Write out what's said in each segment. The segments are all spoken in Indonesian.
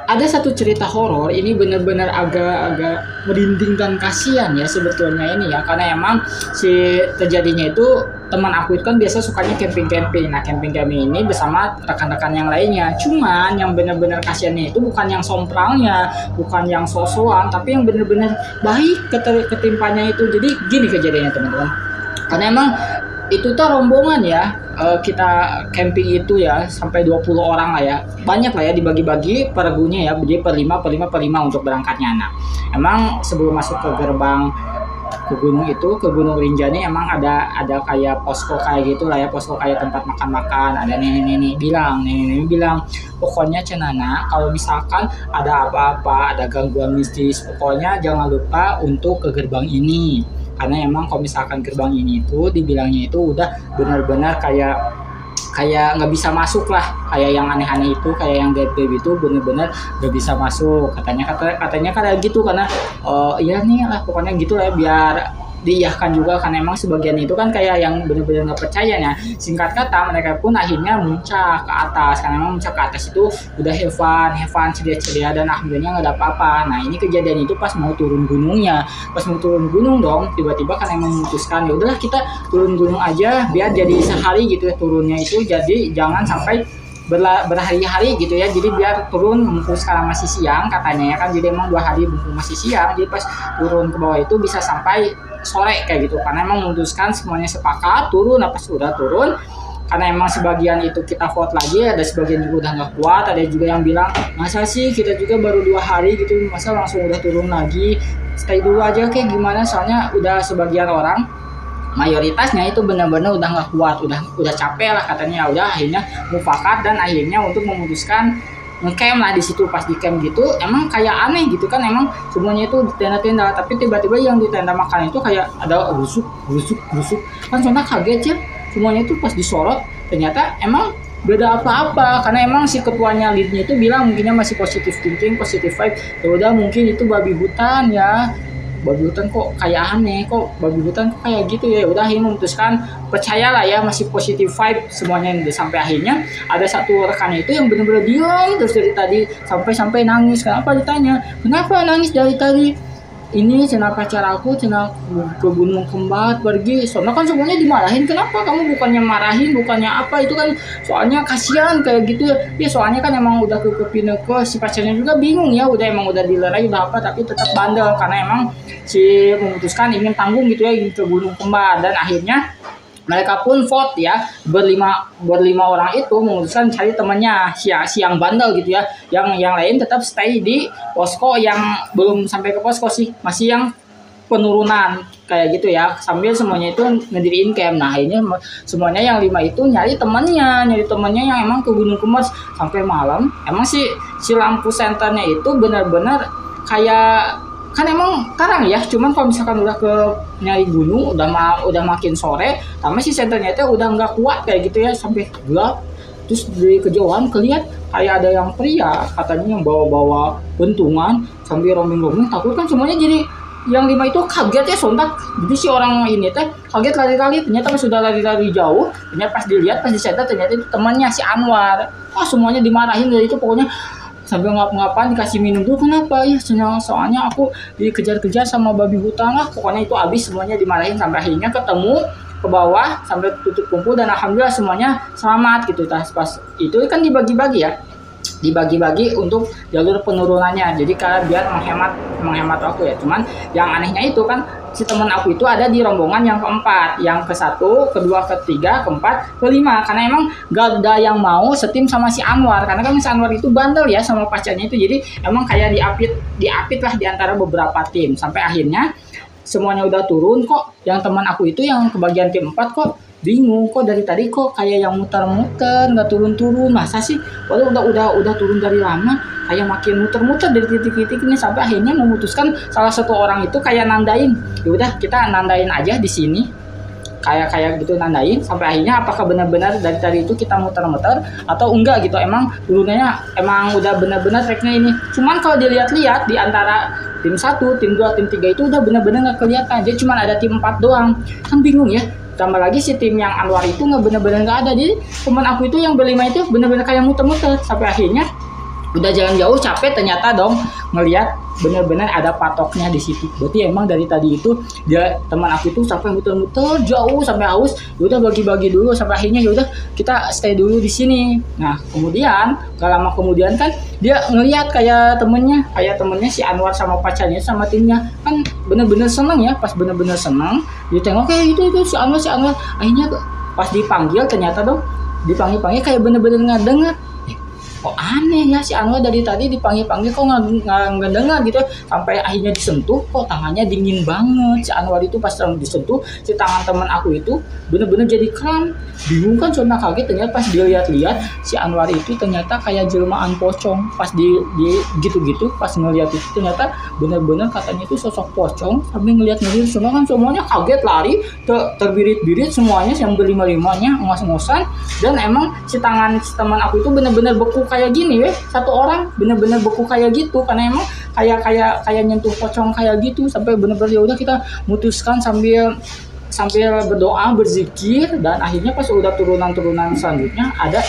ada satu cerita horor ini benar-benar agak-agak merinding dan kasihan ya sebetulnya ini ya, karena emang si terjadinya itu teman aku itu kan biasa sukanya camping-camping. Nah, camping-camping ini bersama rekan-rekan yang lainnya. Cuman yang benar-benar kasihannya itu bukan yang sompralnya, bukan yang sosokan, tapi yang benar-benar baik ketimpanya itu. Jadi gini kejadiannya teman-teman. Karena emang itu tuh rombongan ya, kita camping itu ya sampai 20 orang lah ya, banyak lah ya, dibagi-bagi per regunya ya, jadi per 5 untuk berangkatnya. Nah, emang sebelum masuk ke gerbang ke gunung itu, ke Gunung Rinjani, emang ada kayak posko kayak gitu lah ya, posko kayak tempat makan-makan. Ada nenek bilang pokoknya cenana kalau misalkan ada apa-apa, ada gangguan mistis, pokoknya jangan lupa untuk ke gerbang ini. Karena emang kalau misalkan gerbang ini itu dibilangnya itu udah benar-benar kayak nggak bisa masuk lah, kayak yang aneh-aneh itu, kayak yang gaib-gaib itu benar-benar nggak bisa masuk, katanya kayak gitu. Karena iya nih lah pokoknya gitu lah ya, biar diiyahkan juga, karena emang sebagian itu kan kayak yang benar-benar nggak percaya ya. Singkat kata mereka pun akhirnya muncak ke atas, karena emang muncak ke atas itu udah have fun ceria-ceria, dan alhamdulillah nggak ada apa-apa. Nah, ini kejadian itu pas mau turun gunungnya, pas mau turun gunung dong, tiba-tiba kan emang memutuskan ya udahlah kita turun gunung aja biar jadi sehari gitu ya turunnya itu, jadi jangan sampai berhari-hari gitu ya, jadi biar turun mumpung sekarang masih siang katanya ya kan, jadi emang 2 hari mumpung masih siang, jadi pas turun ke bawah itu bisa sampai sore kayak gitu. Karena emang memutuskan semuanya sepakat turun. Apa sudah turun, karena emang sebagian itu kita vote lagi, ada sebagian juga udah nggak kuat, ada juga yang bilang masa sih kita juga baru 2 hari gitu, masa langsung udah turun lagi, stay dulu aja kayak gimana. Soalnya udah sebagian orang, mayoritasnya itu benar-benar udah nggak kuat, udah capek lah katanya. Udah akhirnya mufakat dan akhirnya untuk memutuskan ngecamp lah di situ. Pas di camp gitu emang kayak aneh gitu kan, emang semuanya itu di tenda-tenda, tapi tiba-tiba yang di tenda makan itu kayak ada rusuk kan, soalnya kaget ya, semuanya itu pas disorot ternyata emang beda apa-apa. Karena emang si ketuanya leadnya itu bilang mungkinnya masih positive thinking, positive vibe, ya udah mungkin itu babi hutan ya, babi hutan kok kayak aneh, kok babi hutan kok kayak gitu ya. Udah akhirnya memutuskan percayalah ya, masih positive vibe semuanya. Sampai akhirnya ada satu rekannya itu yang benar-benar diam terus dari tadi sampai nangis. Kenapa ditanya, kenapa nangis dari tadi? Ini cina pacar aku cina ke Gunung Kembar pergi, soalnya kan semuanya dimarahin. Kenapa kamu bukannya marahin, bukannya apa, itu kan soalnya kasihan kayak gitu ya. Soalnya kan emang udah ke si pacarnya juga bingung ya, udah dilerai udah apa, tapi tetap bandel karena emang si memutuskan ingin tanggung gitu ya, ingin ke Gunung Kembar. Dan akhirnya mereka pun vote ya, berlima orang itu memutuskan cari temannya si yang bandel gitu ya, yang lain tetap stay di posko, yang belum sampai ke posko sih masih yang penurunan kayak gitu ya, sambil semuanya itu ngediriin camp. Nah, akhirnya semuanya yang 5 itu nyari temannya yang emang ke Gunung Kembar sampai malam. Emang si lampu senternya itu benar-benar kayak, kan emang karang ya, cuman kalau misalkan udah ke nyari gunung udah makin sore, sama si senternya itu udah nggak kuat kayak gitu ya, sampai gelap. Terus di kejauhan kelihat kayak ada yang pria katanya yang bawa bentungan sambil rombeng-rombeng, takut kan semuanya. Jadi yang 5 itu kaget ya sontak, jadi si orang ini teh kaget, lari-lari, ternyata pas sudah lari-lari jauh, ternyata pas dilihat pas di center ternyata itu temannya si Anwar. Semuanya dimarahin dari itu, pokoknya sambil ngap-ngapan dikasih minum dulu. Kenapa ya, soalnya aku dikejar-kejar sama babi hutan lah, pokoknya itu habis semuanya dimarahin. Sampai akhirnya ketemu ke bawah sampai tutup kumpul, dan alhamdulillah semuanya selamat gitu. Pas itu kan dibagi-bagi untuk jalur penurunannya, jadi kan biar menghemat waktu ya. Cuman yang anehnya itu kan si teman aku itu ada di rombongan yang keempat, yang ke-1, kedua, ketiga, keempat, kelima, karena emang gak ada yang mau setim sama si Anwar, karena kan si Anwar itu bandel ya sama pacarnya itu. Jadi emang kayak diapit lah di antara beberapa tim. Sampai akhirnya semuanya udah turun kok, yang teman aku itu yang kebagian tim 4 kok bingung, kok dari tadi kok kayak yang muter-muter nggak turun-turun, masa sih, padahal udah turun dari lama, kayak makin muter-muter dari titik-titik ini. Sampai akhirnya memutuskan salah satu orang itu kayak nandain, ya udah kita nandain aja di sini, kayak gitu nandain. Sampai akhirnya apakah benar-benar dari tadi itu kita muter-muter atau enggak gitu, emang turunannya emang udah benar-benar treknya ini. Cuman kalau dilihat-lihat di antara tim 1, tim 2, tim 3 itu udah benar-benar nggak kelihatan, jadi cuma ada tim 4 doang, kan bingung ya. Tambah lagi si tim yang Anwar itu nggak benar-benar nggak ada. Jadi teman aku itu yang berlima itu benar-benar kayak muter-muter. Sampai akhirnya Udah jalan jauh capek, ternyata dong ngelihat bener-bener ada patoknya di situ. Berarti emang dari tadi itu dia teman aku itu sampai muter-muter jauh sampai haus. Ya udah bagi-bagi dulu sampai akhirnya ya udah kita stay dulu di sini. Nah kemudian gak lama kemudian kan dia ngelihat kayak temennya si Anwar sama pacarnya sama timnya kan bener-bener seneng ya. Pas bener-bener seneng dia tengok kayak itu si Anwar. Akhirnya pas dipanggil ternyata dong dipanggil kayak bener-bener nggak dengar. Kok aneh ya si Anwar dari tadi dipanggil-panggil kok nggak dengar gitu, sampai akhirnya disentuh kok tangannya dingin banget. Si Anwar itu pas disentuh si tangan teman aku itu bener-bener jadi kram. Bingung kan, soalnya kaget. Ternyata pas dilihat-lihat si Anwar itu ternyata kayak jelmaan pocong. Pas di gitu-gitu pas ngeliat itu ternyata bener-bener katanya itu sosok pocong sambil ngeliat-ngeliat semua kan, semuanya kaget lari terbirit-birit semuanya yang berlima-limanya ngos-ngosan. Dan emang si tangan si teman aku itu bener-bener beku kayak gini satu orang bener-bener beku kayak gitu karena emang kayak nyentuh pocong kayak gitu. Sampai bener-bener ya udah kita mutuskan sambil berdoa berzikir. Dan akhirnya pas udah turunan selanjutnya ada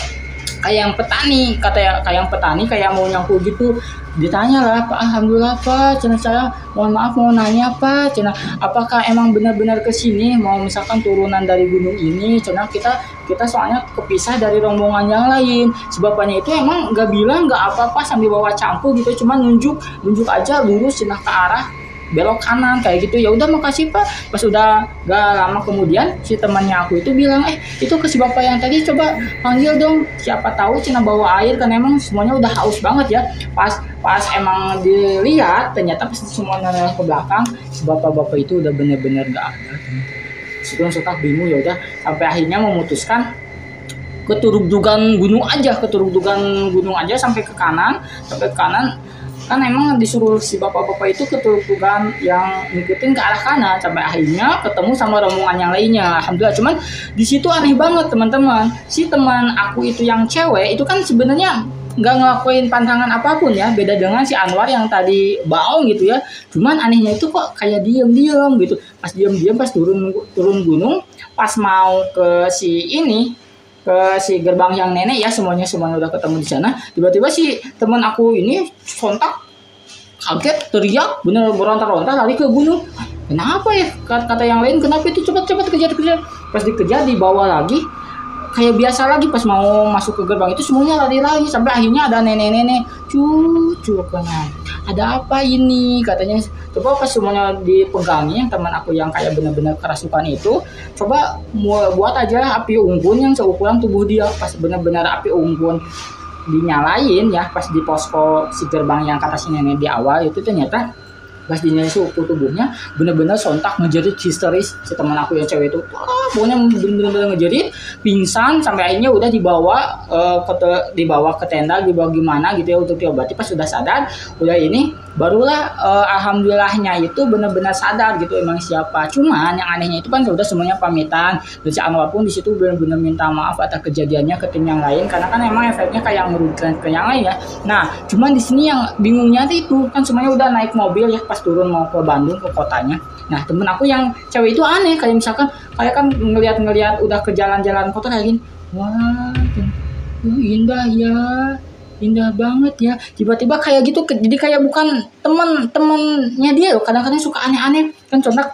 kayak yang petani kayak mau nyangkul gitu. Ditanya lah, Pak, alhamdulillah Pak, cina saya mohon maaf mau nanya Pak, cina apakah emang benar-benar kesini mau misalkan turunan dari gunung ini. Cina kita soalnya kepisah dari rombongan yang lain. Si bapaknya itu emang nggak bilang nggak apa-apa sambil bawa cangkul gitu, cuma nunjuk aja lurus cina ke arah belok kanan kayak gitu. Ya udah makasih Pak. Pas udah gak lama kemudian si temannya aku itu bilang itu ke si bapak yang tadi coba panggil dong, siapa tahu cina bawa air, kan emang semuanya udah haus banget ya. Pas emang dilihat ternyata pas semua nanya ke belakang si bapak-bapak itu udah bener-bener gak ada. Situ suka bingung. Ya udah sampai akhirnya memutuskan keturuk-dugan gunung aja sampai ke kanan kan emang disuruh si bapak-bapak itu keturuk-dugan yang ngikutin ke arah kanan sampai akhirnya ketemu sama rombongan yang lainnya. Alhamdulillah. Cuman di situ aneh banget teman-teman, si teman aku itu yang cewek itu kan sebenarnya nggak ngelakuin pantangan apapun ya, beda dengan si Anwar yang tadi baong gitu ya. Cuman anehnya itu kok kayak diem gitu. Pas diem pas turun gunung, pas mau ke si gerbang yang nenek ya, semuanya udah ketemu di sana. Tiba-tiba si teman aku ini sontak kaget, teriak, bener berontak-ontak lari ke gunung. Kenapa ya? Kata yang lain, kenapa itu cepat kejar. Pas dikejar dibawa lagi kayak biasa lagi. Pas mau masuk ke gerbang itu semuanya lari lagi sampai akhirnya ada nenek-nenek cucu kena. Ada apa ini katanya. Coba pas semuanya dipegangin teman aku yang kayak benar-benar kerasukan itu, coba buat aja api unggun yang seukuran tubuh dia. Pas benar-benar api unggun dinyalain ya pas di posko si gerbang yang kata si nenek di awal itu, ternyata pas dinyalain suhu tubuhnya bener-bener sontak ngejerit histeris si teman aku yang cewek itu. Pokoknya bener-bener ngejerit, pingsan sampai akhirnya udah dibawa ke tenda, dibawa gimana gitu ya untuk diobati. Pas sudah sadar udah ini barulah alhamdulillahnya itu benar-benar sadar gitu emang siapa. Cuman yang anehnya itu kan udah semuanya pamitan, dan si Anwar pun di situ benar-benar minta maaf atas kejadiannya ke tim yang lain karena kan emang efeknya kayak merugikan ke yang lain ya. Nah cuman di sini yang bingungnya itu kan semuanya udah naik mobil ya pas turun mau ke Bandung ke kotanya. Nah temen aku yang cewek itu aneh, kayak misalkan kayak kan ngelihat udah ke jalan-jalan kota kayak gini, wah indah ya, indah banget ya. Tiba-tiba kayak gitu jadi kayak bukan temen-temennya dia loh. Kadang-kadang suka aneh-aneh kan, contoh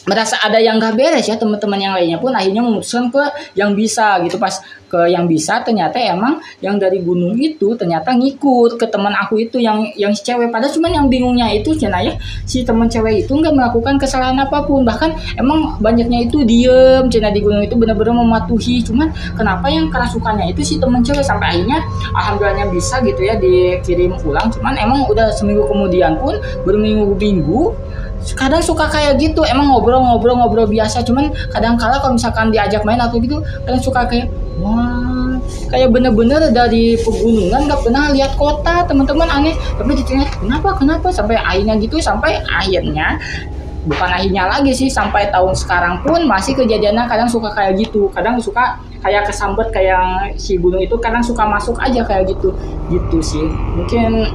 merasa ada yang gak beres ya, teman-teman yang lainnya pun akhirnya memutuskan ke yang bisa gitu. Pas ke yang bisa ternyata emang yang dari gunung itu ternyata ngikut ke teman aku itu yang si cewek. Padahal cuman yang bingungnya itu cina ya si teman cewek itu nggak melakukan kesalahan apapun, bahkan emang banyaknya itu diem cina di gunung itu benar-benar mematuhi. Cuman kenapa yang kerasukannya itu si teman cewek, sampai akhirnya alhamdulillahnya bisa gitu ya dikirim pulang. Cuman emang udah seminggu kemudian pun berminggu-minggu kadang suka kayak gitu, emang ngobrol biasa. Cuman kadang kala kalau misalkan diajak main atau gitu kadang suka kayak wah kayak bener-bener dari pegunungan nggak pernah lihat kota teman-teman, aneh. Tapi ditanya kenapa sampai akhirnya gitu, sampai akhirnya bukan akhirnya lagi sih, sampai tahun sekarang pun masih kejadiannya kadang suka kayak gitu. Kadang suka kayak kesambet kayak si gunung itu, kadang suka masuk aja kayak gitu sih. Mungkin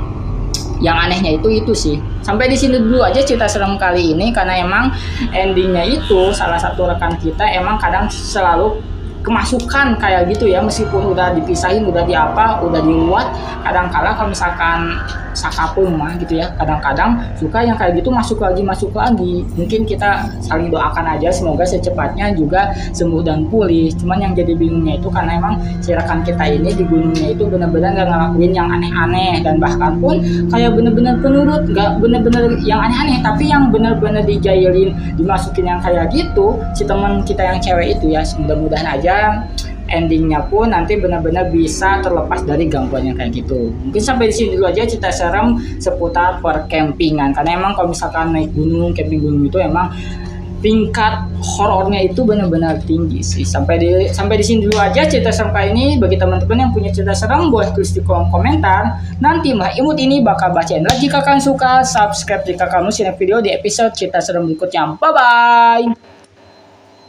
yang anehnya itu sih. Sampai di sini dulu aja cerita serem kali ini, karena emang endingnya itu salah satu rekan kita emang kadang selalu kemasukan kayak gitu ya, meskipun udah dipisahin, udah diapa, udah diluat. Kadang-kala kalau misalkan sakapung mah gitu ya, kadang-kadang suka yang kayak gitu masuk lagi. Mungkin kita saling doakan aja semoga secepatnya juga sembuh dan pulih. Cuman yang jadi bingungnya itu karena emang si rekan kita ini di gunungnya itu benar-benar nggak ngelakuin yang aneh-aneh, dan bahkan pun kayak bener-bener penurut, nggak bener-bener yang aneh-aneh, tapi yang bener-bener dijailin, dimasukin yang kayak gitu si teman kita yang cewek itu ya. Mudah-mudahan aja endingnya pun nanti benar-benar bisa terlepas dari gangguan yang kayak gitu. Mungkin sampai di sini dulu aja cerita serem seputar perkempingan, karena emang kalau misalkan naik gunung, camping gunung itu emang tingkat horornya itu benar-benar tinggi sih. Sampai di sini dulu aja cerita serem kali ini. Bagi teman-teman yang punya cerita serem boleh tulis di kolom komentar. Nanti Mbak Imut ini bakal bacain lagi. Jika kalian suka, subscribe jika kamu simak video di episode cerita serem berikutnya. Bye bye.